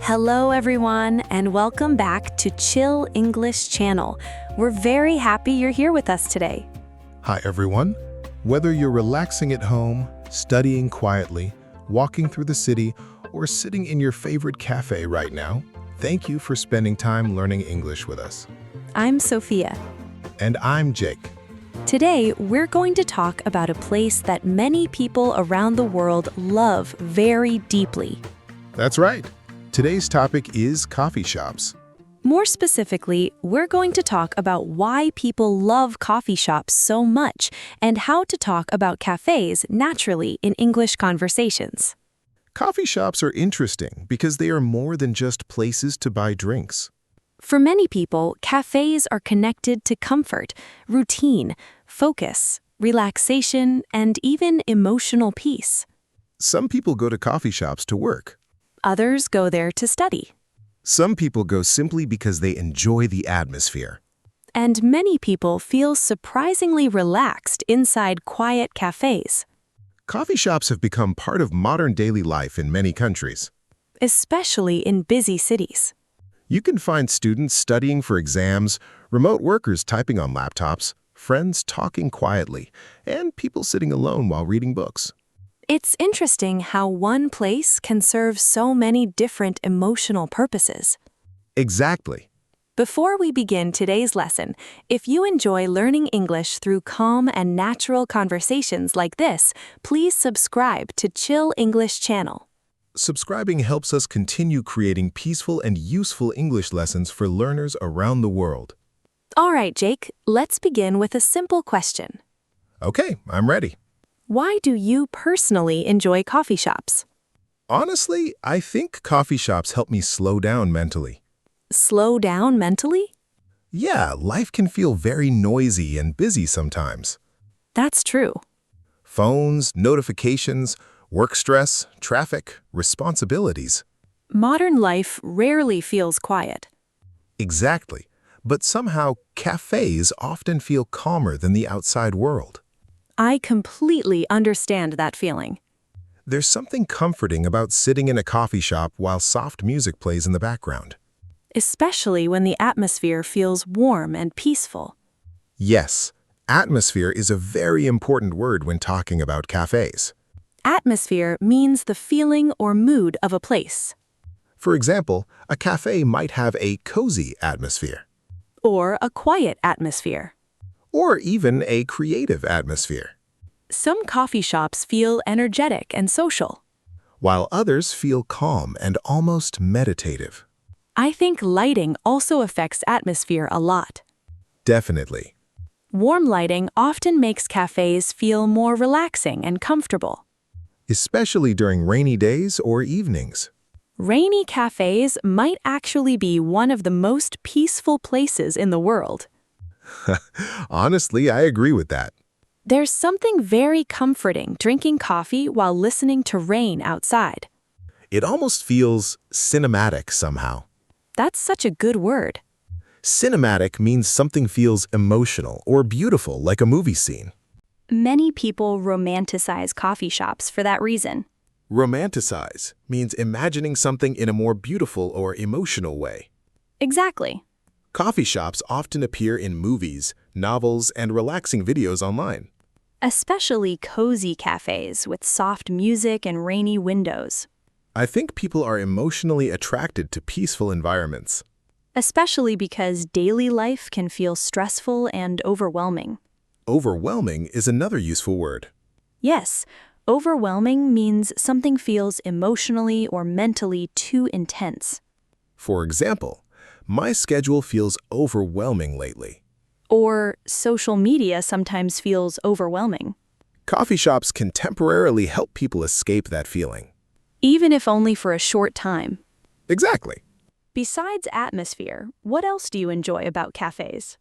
Hello everyone, and welcome back to Chill English Channel. We're very happy you're here with us today. Hi everyone. Whether you're relaxing at home, studying quietly, walking through the city, or sitting in your favorite cafe right now, thank you for spending time learning English with us. I'm Sophia. And I'm Jake. Today, we're going to talk about a place that many people around the world love very deeply. That's right. Today's topic is coffee shops. More specifically, we're going to talk about why people love coffee shops so much and how to talk about cafes naturally in English conversations. Coffee shops are interesting because they are more than just places to buy drinks. For many people, cafes are connected to comfort, routine, focus, relaxation, and even emotional peace. Some people go to coffee shops to work. Others go there to study. Some people go simply because they enjoy the atmosphere. And many people feel surprisingly relaxed inside quiet cafes. Coffee shops have become part of modern daily life in many countries. Especially in busy cities. You can find students studying for exams, remote workers typing on laptops, friends talking quietly, and people sitting alone while reading books. It's interesting how one place can serve so many different emotional purposes. Exactly. Before we begin today's lesson, if you enjoy learning English through calm and natural conversations like this, please subscribe to Chill English Channel. Subscribing helps us continue creating peaceful and useful English lessons for learners around the world. All right, Jake, let's begin with a simple question. Okay, I'm ready. Why do you personally enjoy coffee shops? Honestly, I think coffee shops help me slow down mentally. Slow down mentally? Yeah, life can feel very noisy and busy sometimes. That's true. Phones, notifications, work stress, traffic, responsibilities. Modern life rarely feels quiet. Exactly. But somehow, cafes often feel calmer than the outside world. I completely understand that feeling. There's something comforting about sitting in a coffee shop while soft music plays in the background. Especially when the atmosphere feels warm and peaceful. Yes, atmosphere is a very important word when talking about cafes. Atmosphere means the feeling or mood of a place. For example, a cafe might have a cozy atmosphere. Or a quiet atmosphere. Or even a creative atmosphere. Some coffee shops feel energetic and social. While others feel calm and almost meditative. I think lighting also affects atmosphere a lot. Definitely. Warm lighting often makes cafes feel more relaxing and comfortable. Especially during rainy days or evenings. Rainy cafes might actually be one of the most peaceful places in the world. Honestly, I agree with that. There's something very comforting drinking coffee while listening to rain outside. It almost feels cinematic somehow. That's such a good word. Cinematic means something feels emotional or beautiful, like a movie scene. Many people romanticize coffee shops for that reason. Romanticize means imagining something in a more beautiful or emotional way. Exactly. Coffee shops often appear in movies, novels, and relaxing videos online. Especially cozy cafes with soft music and rainy windows. I think people are emotionally attracted to peaceful environments. Especially because daily life can feel stressful and overwhelming. Overwhelming is another useful word. Yes, overwhelming means something feels emotionally or mentally too intense. For example, my schedule feels overwhelming lately. Or social media sometimes feels overwhelming. Coffee shops can temporarily help people escape that feeling. Even if only for a short time. Exactly. Besides atmosphere, what else do you enjoy about cafes?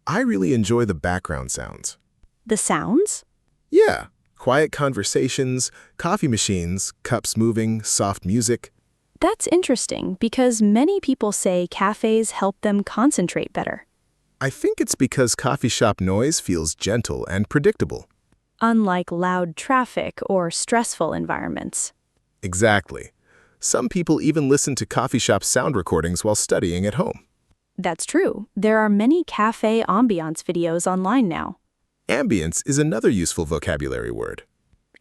I really enjoy the background sounds. The sounds? Yeah, quiet conversations, coffee machines, cups moving, soft music. That's interesting because many people say cafes help them concentrate better. I think it's because coffee shop noise feels gentle and predictable. unlike loud traffic or stressful environments. Exactly. Some people even listen to coffee shop sound recordings while studying at home. That's true. There are many cafe ambiance videos online now. Ambience is another useful vocabulary word.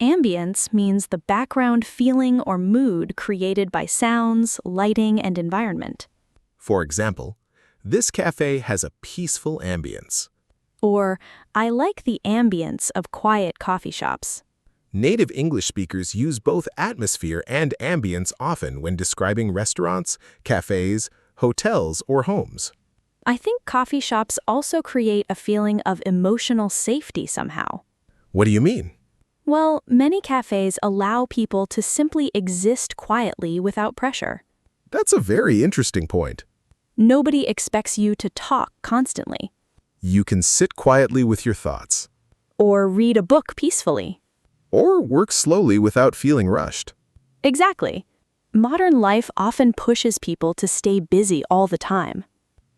Ambience means the background feeling or mood created by sounds, lighting, and environment. For example, this cafe has a peaceful ambience. Or, I like the ambience of quiet coffee shops. Native English speakers use both atmosphere and ambience often when describing restaurants, cafes, hotels, or homes. I think coffee shops also create a feeling of emotional safety somehow. What do you mean? Well, many cafes allow people to simply exist quietly without pressure. That's a very interesting point. Nobody expects you to talk constantly. You can sit quietly with your thoughts. Or read a book peacefully. Or work slowly without feeling rushed. Exactly. Modern life often pushes people to stay busy all the time.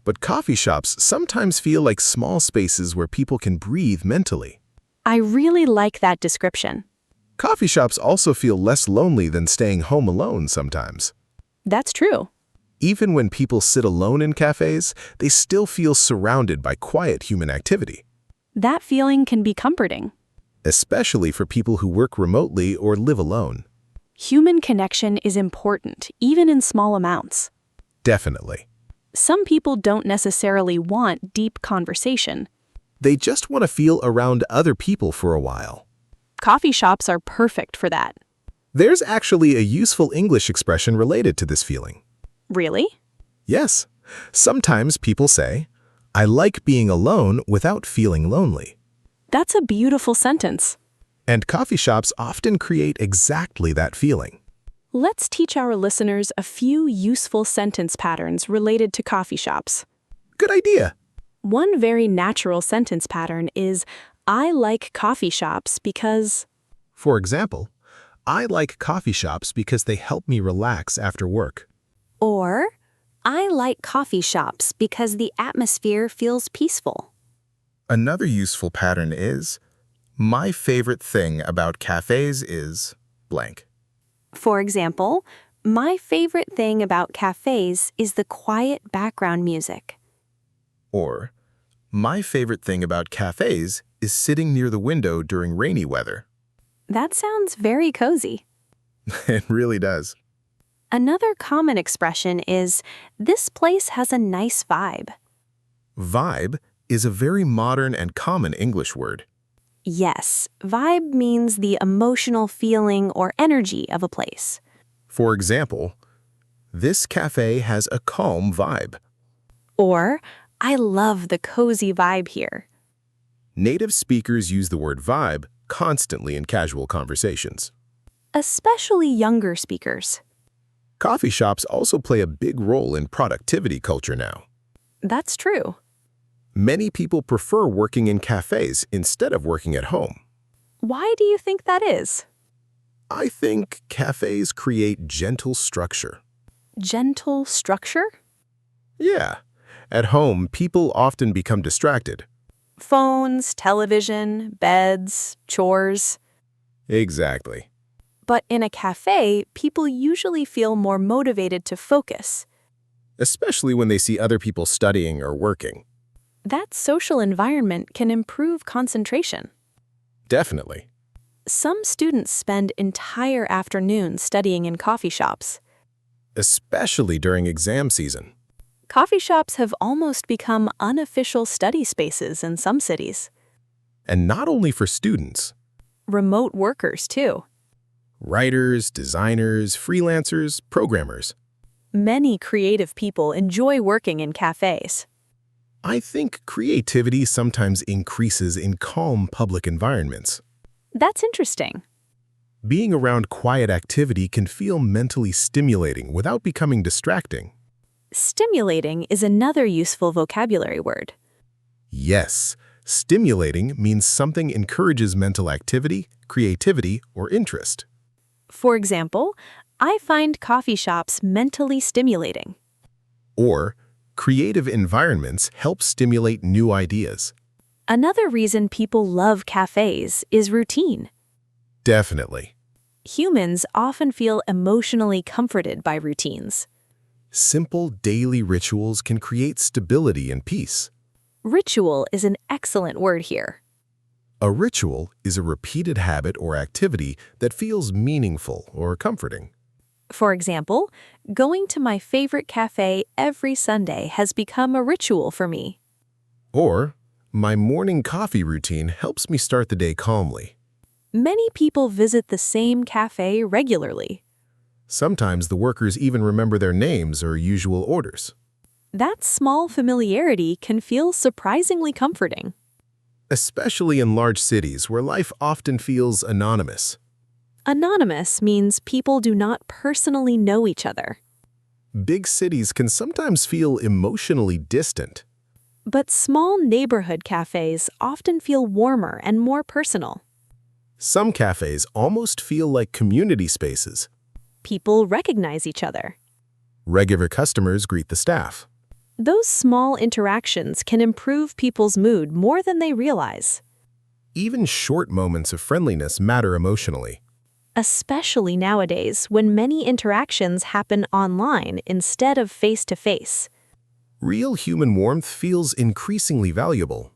But coffee shops sometimes feel like small spaces where people can breathe mentally. I really like that description. Coffee shops also feel less lonely than staying home alone sometimes. That's true. Even when people sit alone in cafes, they still feel surrounded by quiet human activity. That feeling can be comforting. Especially for people who work remotely or live alone. Human connection is important, even in small amounts. Definitely. Some people don't necessarily want deep conversation. They just want to feel around other people for a while. Coffee shops are perfect for that. There's actually a useful English expression related to this feeling. Really? Yes. Sometimes people say, I like being alone without feeling lonely. That's a beautiful sentence. And coffee shops often create exactly that feeling. Let's teach our listeners a few useful sentence patterns related to coffee shops. Good idea. One very natural sentence pattern is, I like coffee shops because... For example, I like coffee shops because they help me relax after work. Or, I like coffee shops because the atmosphere feels peaceful. Another useful pattern is, my favorite thing about cafes is blank. For example, my favorite thing about cafes is the quiet background music. Or, my favorite thing about cafes is sitting near the window during rainy weather. That sounds very cozy. It really does. Another common expression is, this place has a nice vibe. Vibe is a very modern and common English word. Yes, vibe means the emotional feeling or energy of a place. For example, this cafe has a calm vibe. Or, I love the cozy vibe here. Native speakers use the word vibe constantly in casual conversations. Especially younger speakers. Coffee shops also play a big role in productivity culture now. That's true. Many people prefer working in cafes instead of working at home. Why do you think that is? I think cafes create gentle structure. Gentle structure? Yeah. At home, people often become distracted. Phones, television, beds, chores. Exactly. But in a cafe, people usually feel more motivated to focus. Especially when they see other people studying or working. That social environment can improve concentration. Definitely. Some students spend entire afternoons studying in coffee shops. Especially during exam season. Coffee shops have almost become unofficial study spaces in some cities. And not only for students. Remote workers, too. Writers, designers, freelancers, programmers. Many creative people enjoy working in cafes. I think creativity sometimes increases in calm public environments. That's interesting. Being around quiet activity can feel mentally stimulating without becoming distracting. Stimulating is another useful vocabulary word. Yes, stimulating means something encourages mental activity, creativity, or interest. For example, I find coffee shops mentally stimulating. Or, creative environments help stimulate new ideas. Another reason people love cafes is routine. Definitely. Humans often feel emotionally comforted by routines. Simple daily rituals can create stability and peace. Ritual is an excellent word here. A ritual is a repeated habit or activity that feels meaningful or comforting. For example, going to my favorite cafe every Sunday has become a ritual for me. Or, my morning coffee routine helps me start the day calmly. Many people visit the same cafe regularly. Sometimes the workers even remember their names or usual orders. That small familiarity can feel surprisingly comforting. Especially in large cities where life often feels anonymous. Anonymous means people do not personally know each other. Big cities can sometimes feel emotionally distant. But small neighborhood cafes often feel warmer and more personal. Some cafes almost feel like community spaces. People recognize each other. Regular customers greet the staff. Those small interactions can improve people's mood more than they realize. Even short moments of friendliness matter emotionally. Especially nowadays when many interactions happen online instead of face-to-face. Real human warmth feels increasingly valuable.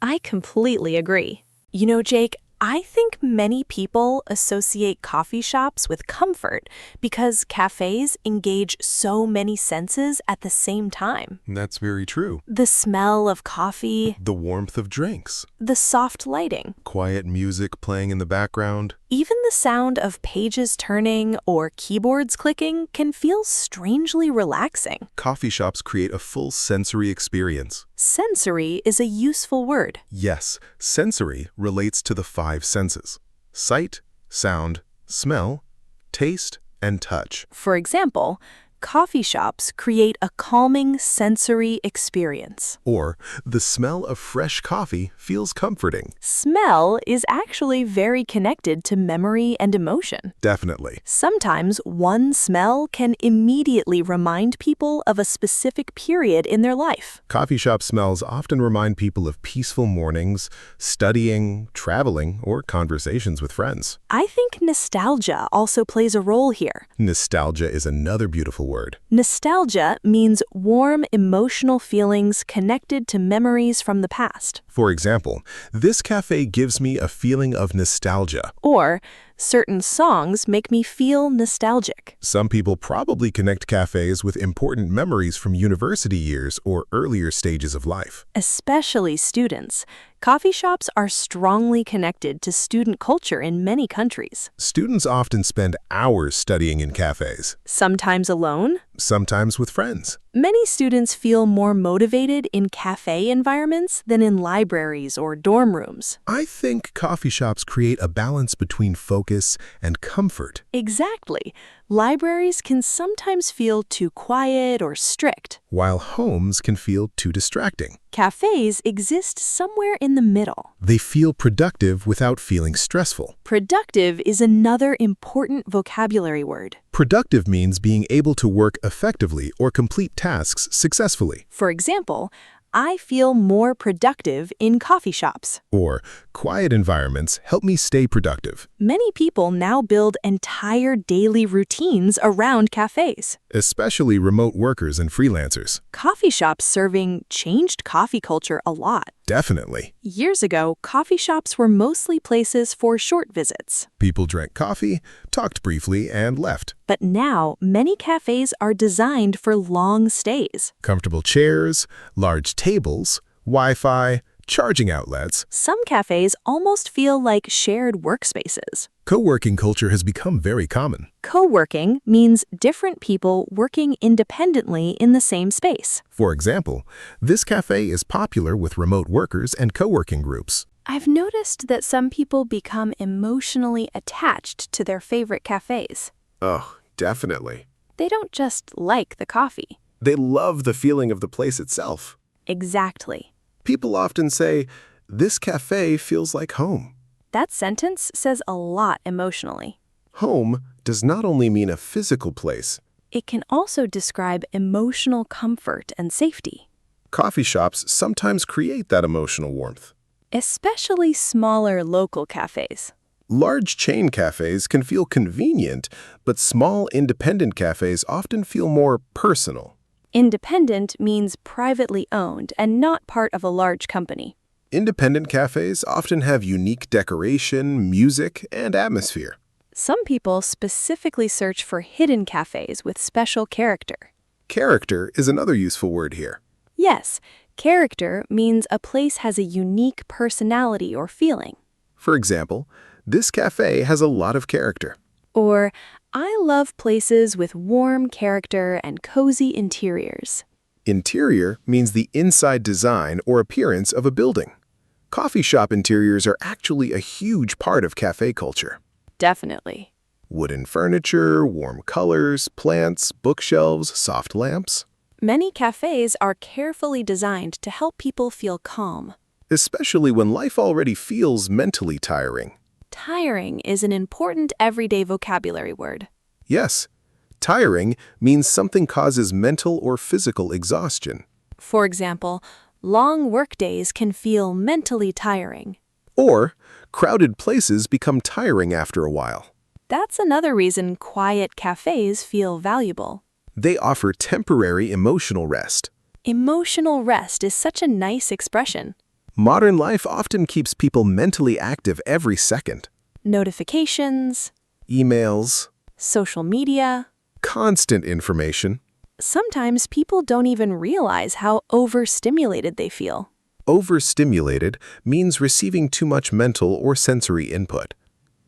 I completely agree. You know, Jake, I think many people associate coffee shops with comfort because cafes engage so many senses at the same time. That's very true. The smell of coffee, The warmth of drinks, the soft lighting, quiet music playing in the background. even the sound of pages turning or keyboards clicking can feel strangely relaxing. Coffee shops create a full sensory experience. Sensory is a useful word. Yes, sensory relates to the five senses: sight, sound, smell, taste, and touch. For example, coffee shops create a calming sensory experience. Or, the smell of fresh coffee feels comforting. Smell is actually very connected to memory and emotion. Definitely. Sometimes one smell can immediately remind people of a specific period in their life. Coffee shop smells often remind people of peaceful mornings, studying, traveling, or conversations with friends. I think nostalgia also plays a role here. Nostalgia is another beautiful word. Nostalgia means warm emotional feelings connected to memories from the past. For example, this cafe gives me a feeling of nostalgia. Or, certain songs make me feel nostalgic. Some people probably connect cafes with important memories from university years or earlier stages of life. Especially students. Coffee shops are strongly connected to student culture in many countries. Students often spend hours studying in cafes, Sometimes alone. sometimes with friends. Many students feel more motivated in cafe environments than in libraries or dorm rooms. I think coffee shops create a balance between focus and comfort. Exactly. Libraries can sometimes feel too quiet or strict. While homes can feel too distracting. Cafes exist somewhere in the middle. They feel productive without feeling stressful. Productive is another important vocabulary word. Productive means being able to work effectively or complete tasks successfully. For example, I feel more productive in coffee shops. Or, quiet environments help me stay productive. Many people now build entire daily routines around cafes. Especially remote workers and freelancers. Coffee shops serving changed coffee culture a lot. Definitely. Years ago, coffee shops were mostly places for short visits. People drank coffee, talked briefly, and left. But now, many cafes are designed for long stays. Comfortable chairs, large tables, Wi-Fi, charging outlets. Some cafes almost feel like shared workspaces. Co-working culture has become very common. Co-working means different people working independently in the same space. For example, this cafe is popular with remote workers and co-working groups. I've noticed that some people become emotionally attached to their favorite cafes. Oh, definitely. They don't just like the coffee. They love the feeling of the place itself. Exactly. People often say, "This cafe feels like home." That sentence says a lot emotionally. Home does not only mean a physical place. It can also describe emotional comfort and safety. Coffee shops sometimes create that emotional warmth. especially smaller local cafes. Large chain cafes can feel convenient, but small independent cafes often feel more personal. Independent means privately owned and not part of a large company. Independent cafes often have unique decoration, music, and atmosphere. Some people specifically search for hidden cafes with special character. Character is another useful word here. Yes, character means a place has a unique personality or feeling. For example, this cafe has a lot of character. Or, I love places with warm character and cozy interiors. Interior means the inside design or appearance of a building. Coffee shop interiors are actually a huge part of cafe culture. Definitely. Wooden furniture, warm colors, plants, bookshelves, soft lamps. Many cafes are carefully designed to help people feel calm. Especially when life already feels mentally tiring. Tiring is an important everyday vocabulary word. Yes, tiring means something causes mental or physical exhaustion. For example, long workdays can feel mentally tiring. Or, crowded places become tiring after a while. That's another reason quiet cafes feel valuable. They offer temporary emotional rest. Emotional rest is such a nice expression. Modern life often keeps people mentally active every second. Notifications, Emails, social media. constant information. Sometimes people don't even realize how overstimulated they feel. Overstimulated means receiving too much mental or sensory input.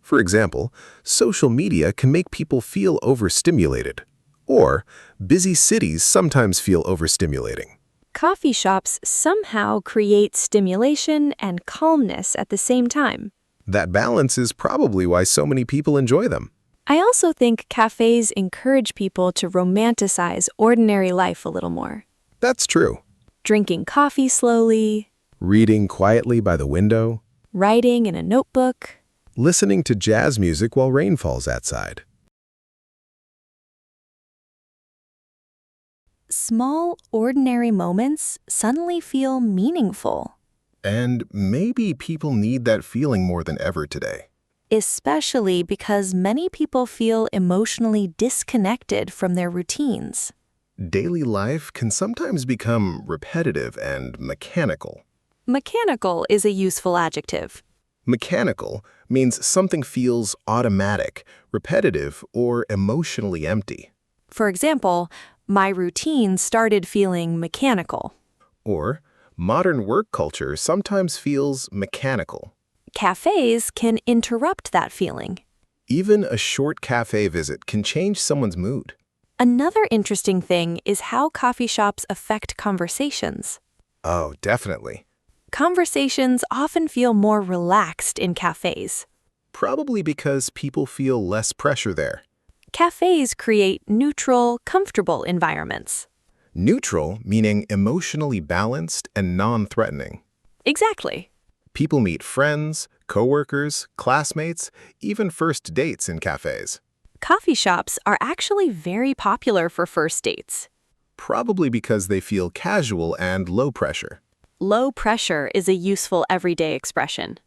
For example, social media can make people feel overstimulated. Or, busy cities sometimes feel overstimulating. Coffee shops somehow create stimulation and calmness at the same time. That balance is probably why so many people enjoy them. I also think cafes encourage people to romanticize ordinary life a little more. That's true. Drinking coffee slowly, Reading quietly by the window, writing in a notebook. listening to jazz music while rain falls outside. Small, ordinary moments suddenly feel meaningful, And maybe people need that feeling more than ever today. especially because many people feel emotionally disconnected from their routines. Daily life can sometimes become repetitive and mechanical. Mechanical is a useful adjective. Mechanical means something feels automatic, repetitive, or emotionally empty. For example, my routine started feeling mechanical. Or, modern work culture sometimes feels mechanical. Cafes can interrupt that feeling. Even a short cafe visit can change someone's mood. Another interesting thing is how coffee shops affect conversations. Oh, definitely. Conversations often feel more relaxed in cafes. Probably because people feel less pressure there. Cafes create neutral, comfortable environments. Neutral meaning emotionally balanced and non-threatening. Exactly. People meet friends, coworkers, classmates, even first dates in cafes. Coffee shops are actually very popular for first dates. Probably because they feel casual and low pressure. Low pressure is a useful everyday expression.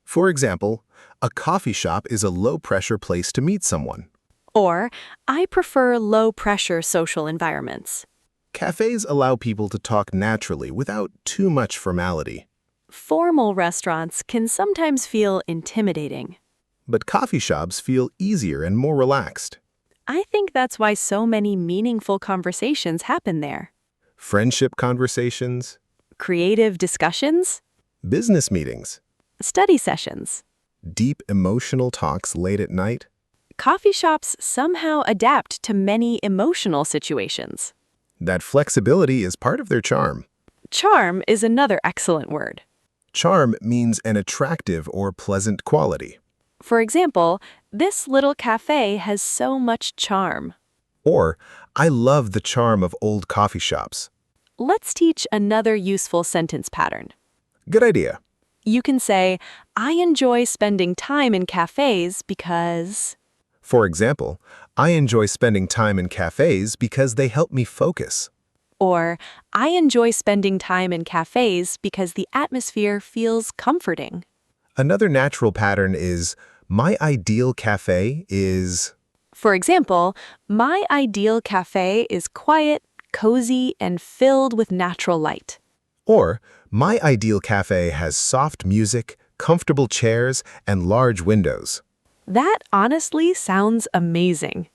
For example, a coffee shop is a low-pressure place to meet someone. Or, I prefer low-pressure social environments. Cafes allow people to talk naturally without too much formality. Formal restaurants can sometimes feel intimidating. But coffee shops feel easier and more relaxed. I think that's why so many meaningful conversations happen there. Friendship conversations, Creative discussions, business meetings, study sessions. deep emotional talks late at night. Coffee shops somehow adapt to many emotional situations. That flexibility is part of their charm. Charm is another excellent word. Charm means an attractive or pleasant quality. For example, this little cafe has so much charm. Or, I love the charm of old coffee shops. Let's teach another useful sentence pattern. Good idea. You can say, I enjoy spending time in cafes because... For example, I enjoy spending time in cafes because they help me focus. Or, I enjoy spending time in cafes because the atmosphere feels comforting. Another natural pattern is, my ideal cafe is... For example, my ideal cafe is quiet, cozy, and filled with natural light. Or, my ideal cafe has soft music, comfortable chairs, and large windows. That honestly sounds amazing.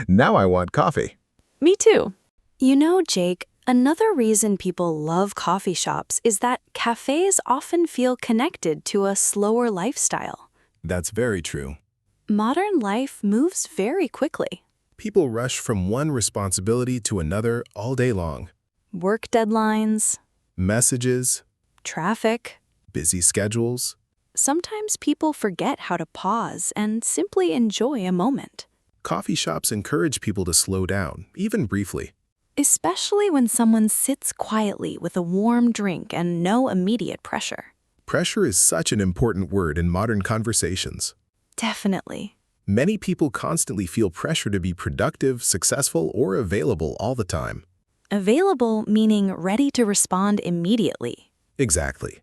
Now I want coffee. Me too. You know, Jake, another reason people love coffee shops is that cafes often feel connected to a slower lifestyle. That's very true. Modern life moves very quickly. People rush from one responsibility to another all day long. Work deadlines, Messages, traffic. busy schedules. Sometimes people forget how to pause and simply enjoy a moment, Coffee shops encourage people to slow down, even briefly. especially when someone sits quietly with a warm drink and no immediate pressure. Pressure is such an important word in modern conversations. Definitely. Many people constantly feel pressure to be productive, successful, or available all the time. Available meaning ready to respond immediately. Exactly.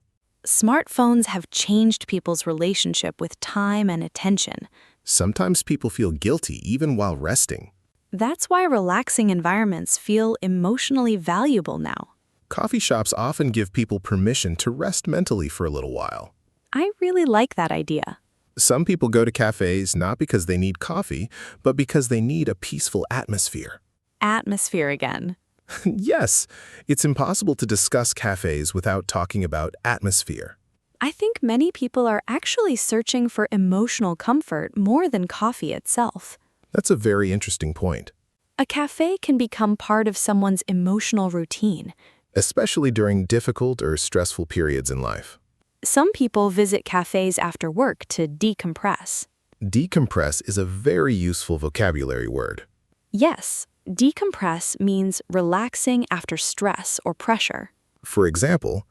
Smartphones have changed people's relationship with time and attention. Sometimes people feel guilty even while resting. That's why relaxing environments feel emotionally valuable now. Coffee shops often give people permission to rest mentally for a little while. I really like that idea. Some people go to cafes not because they need coffee, but because they need a peaceful atmosphere. Atmosphere again. Yes, it's impossible to discuss cafes without talking about atmosphere. I think many people are actually searching for emotional comfort more than coffee itself. That's a very interesting point, A cafe can become part of someone's emotional routine. especially during difficult or stressful periods in life. Some people visit cafes after work to decompress. Decompress is a very useful vocabulary word. Yes, decompress means relaxing after stress or pressure. For example,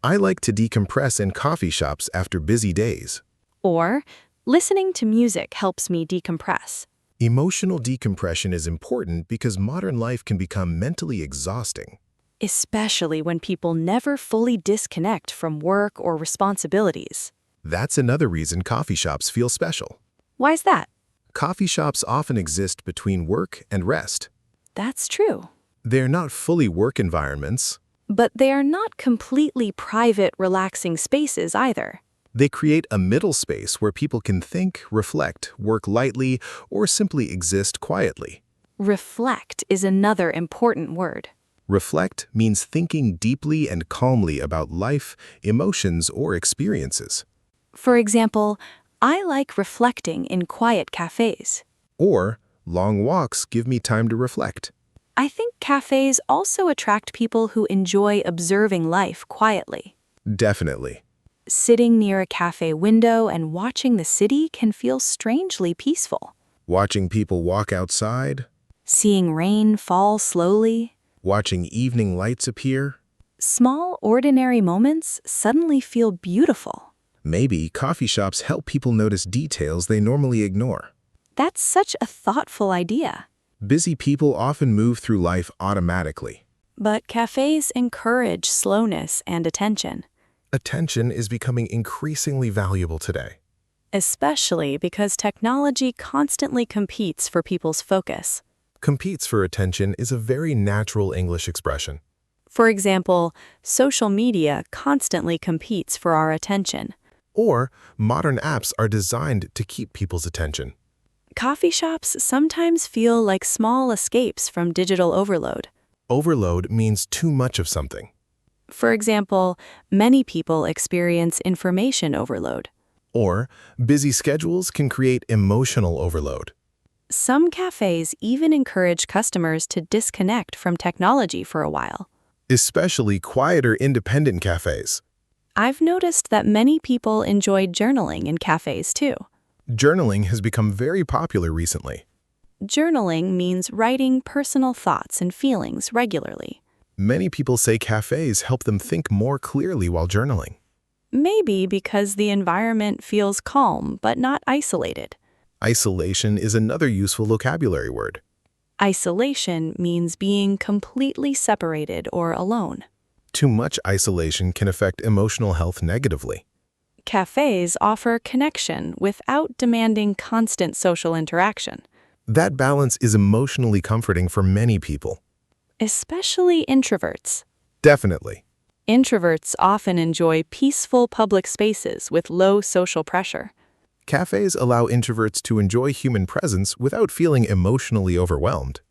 I like to decompress in coffee shops after busy days. Or, listening to music helps me decompress. Emotional decompression is important because modern life can become mentally exhausting. Especially when people never fully disconnect from work or responsibilities. That's another reason coffee shops feel special. Why's that? Coffee shops often exist between work and rest. That's true. They're not fully work environments. But they are not completely private, relaxing spaces either. They create a middle space where people can think, reflect, work lightly, or simply exist quietly. Reflect is another important word. Reflect means thinking deeply and calmly about life, emotions, or experiences. For example, I like reflecting in quiet cafes. Or, long walks give me time to reflect. I think cafes also attract people who enjoy observing life quietly. Definitely. Sitting near a cafe window and watching the city can feel strangely peaceful. Watching people walk outside, Seeing rain fall slowly, watching evening lights appear. small, ordinary moments suddenly feel beautiful. Maybe coffee shops help people notice details they normally ignore. That's such a thoughtful idea. Busy people often move through life automatically. But cafes encourage slowness and attention, Attention is becoming increasingly valuable today. especially because technology constantly competes for people's focus. Competes for attention is a very natural English expression. For example, social media constantly competes for our attention. Or, modern apps are designed to keep people's attention. Coffee shops sometimes feel like small escapes from digital overload. Overload means too much of something. For example, many people experience information overload. Or, busy schedules can create emotional overload. Some cafes even encourage customers to disconnect from technology for a while. Especially quieter independent cafes. I've noticed that many people enjoy journaling in cafes too. Journaling has become very popular recently. Journaling means writing personal thoughts and feelings regularly. Many people say cafes help them think more clearly while journaling. Maybe because the environment feels calm but not isolated. Isolation is another useful vocabulary word. Isolation means being completely separated or alone. Too much isolation can affect emotional health negatively. Cafés offer connection without demanding constant social interaction, That balance is emotionally comforting for many people. especially introverts. Definitely. Introverts often enjoy peaceful public spaces with low social pressure. Cafes allow introverts to enjoy human presence without feeling emotionally overwhelmed.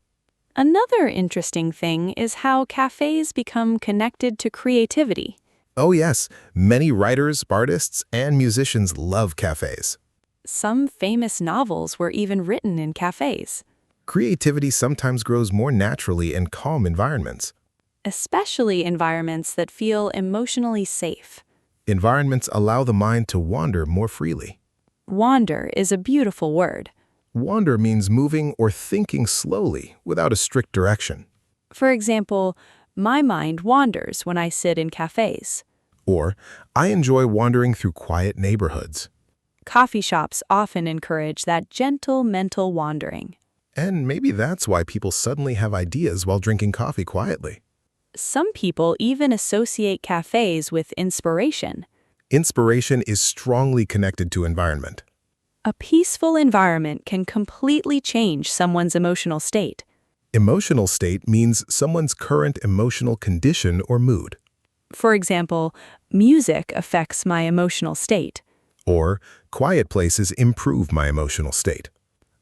Another interesting thing is how cafés become connected to creativity. Oh yes, many writers, artists, and musicians love cafes. Some famous novels were even written in cafés, Creativity sometimes grows more naturally in calm environments. especially environments that feel emotionally safe. Environments allow the mind to wander more freely. Wander is a beautiful word. Wander means moving or thinking slowly without a strict direction. For example, my mind wanders when I sit in cafés. Or, I enjoy wandering through quiet neighborhoods. Coffee shops often encourage that gentle mental wandering. And maybe that's why people suddenly have ideas while drinking coffee quietly. Some people even associate cafés with inspiration. Inspiration is strongly connected to environment. A peaceful environment can completely change someone's emotional state. Emotional state means someone's current emotional condition or mood. For example, music affects my emotional state. Or, quiet places improve my emotional state.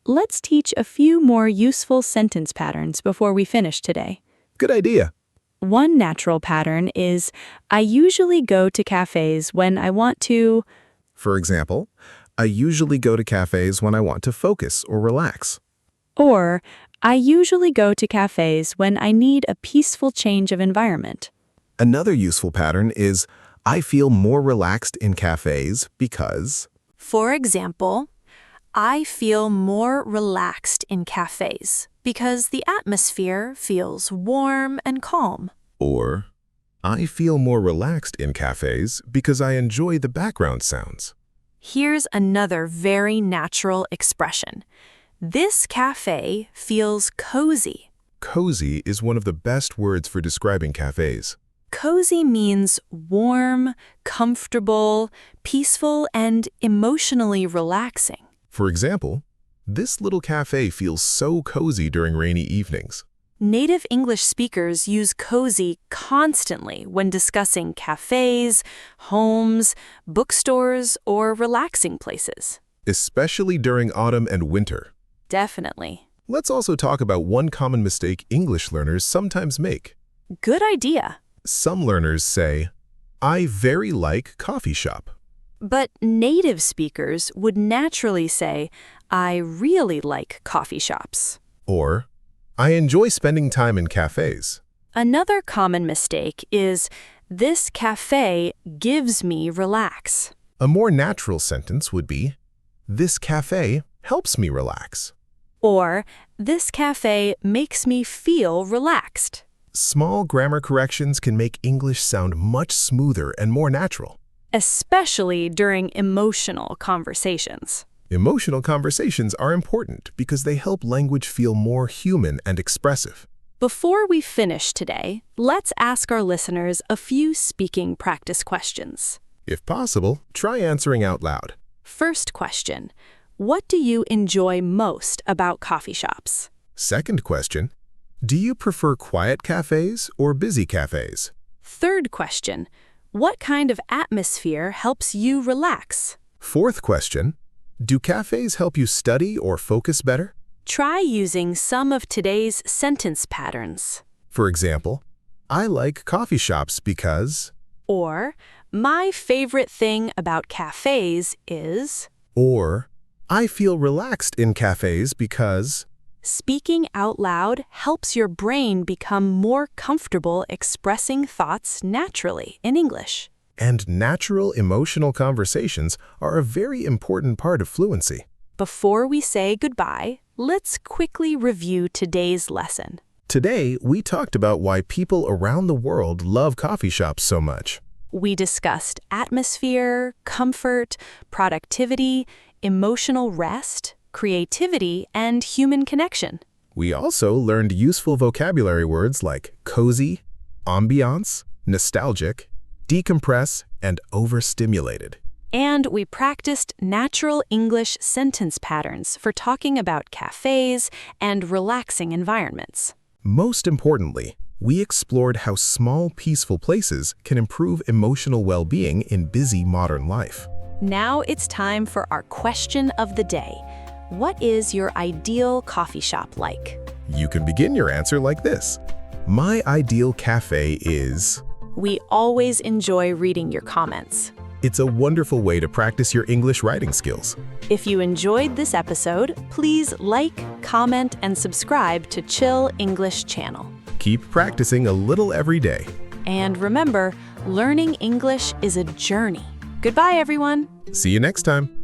Let's teach a few more useful sentence patterns before we finish today. Good idea. One natural pattern is, I usually go to cafés when I want to. For example, I usually go to cafes when I want to focus or relax. Or, I usually go to cafés when I need a peaceful change of environment. Another useful pattern is, I feel more relaxed in cafes because. For example, I feel more relaxed in cafes because the atmosphere feels warm and calm. Or, I feel more relaxed in cafes because I enjoy the background sounds. Here's another very natural expression. This cafe feels cozy. Cozy is one of the best words for describing cafes. Cozy means warm, comfortable, peaceful, and emotionally relaxing. For example, this little cafe feels so cozy during rainy evenings. Native English speakers use cozy constantly when discussing cafes, homes, bookstores, or relaxing places. Especially during autumn and winter. Definitely. Let's also talk about one common mistake English learners sometimes make. Good idea. Some learners say, I very like coffee shop. But native speakers would naturally say, I really like coffee shops. Or, I enjoy spending time in cafes. Another common mistake is, this cafe gives me relax. A more natural sentence would be, this cafe helps me relax. Or, this cafe makes me feel relaxed. Small grammar corrections can make English sound much smoother and more natural. Especially during emotional conversations. Emotional conversations are important because they help language feel more human and expressive. Before we finish today, let's ask our listeners a few speaking practice questions. If possible, try answering out loud. First question, what do you enjoy most about coffee shops? Second question, do you prefer quiet cafes or busy cafes? Third question, what kind of atmosphere helps you relax? Fourth question, do cafes help you study or focus better? Try using some of today's sentence patterns. For example, I like coffee shops because. Or, my favorite thing about cafes is. Or, I feel relaxed in cafes because. Speaking out loud helps your brain become more comfortable expressing thoughts naturally in English. And natural emotional conversations are a very important part of fluency. Before we say goodbye, let's quickly review today's lesson. Today, we talked about why people around the world love coffee shops so much. We discussed atmosphere, comfort, productivity, emotional rest, creativity, and human connection. We also learned useful vocabulary words like cozy, ambiance, nostalgic, decompress, and overstimulated. And we practiced natural English sentence patterns for talking about cafes and relaxing environments. Most importantly, we explored how small, peaceful places can improve emotional well-being in busy modern life. Now it's time for our question of the day. What is your ideal coffee shop like? You can begin your answer like this. My ideal cafe is... We always enjoy reading your comments. It's a wonderful way to practice your English writing skills. If you enjoyed this episode, please like, comment, and subscribe to Chill English channel. Keep practicing a little every day. And remember, learning English is a journey. Goodbye, everyone. See you next time.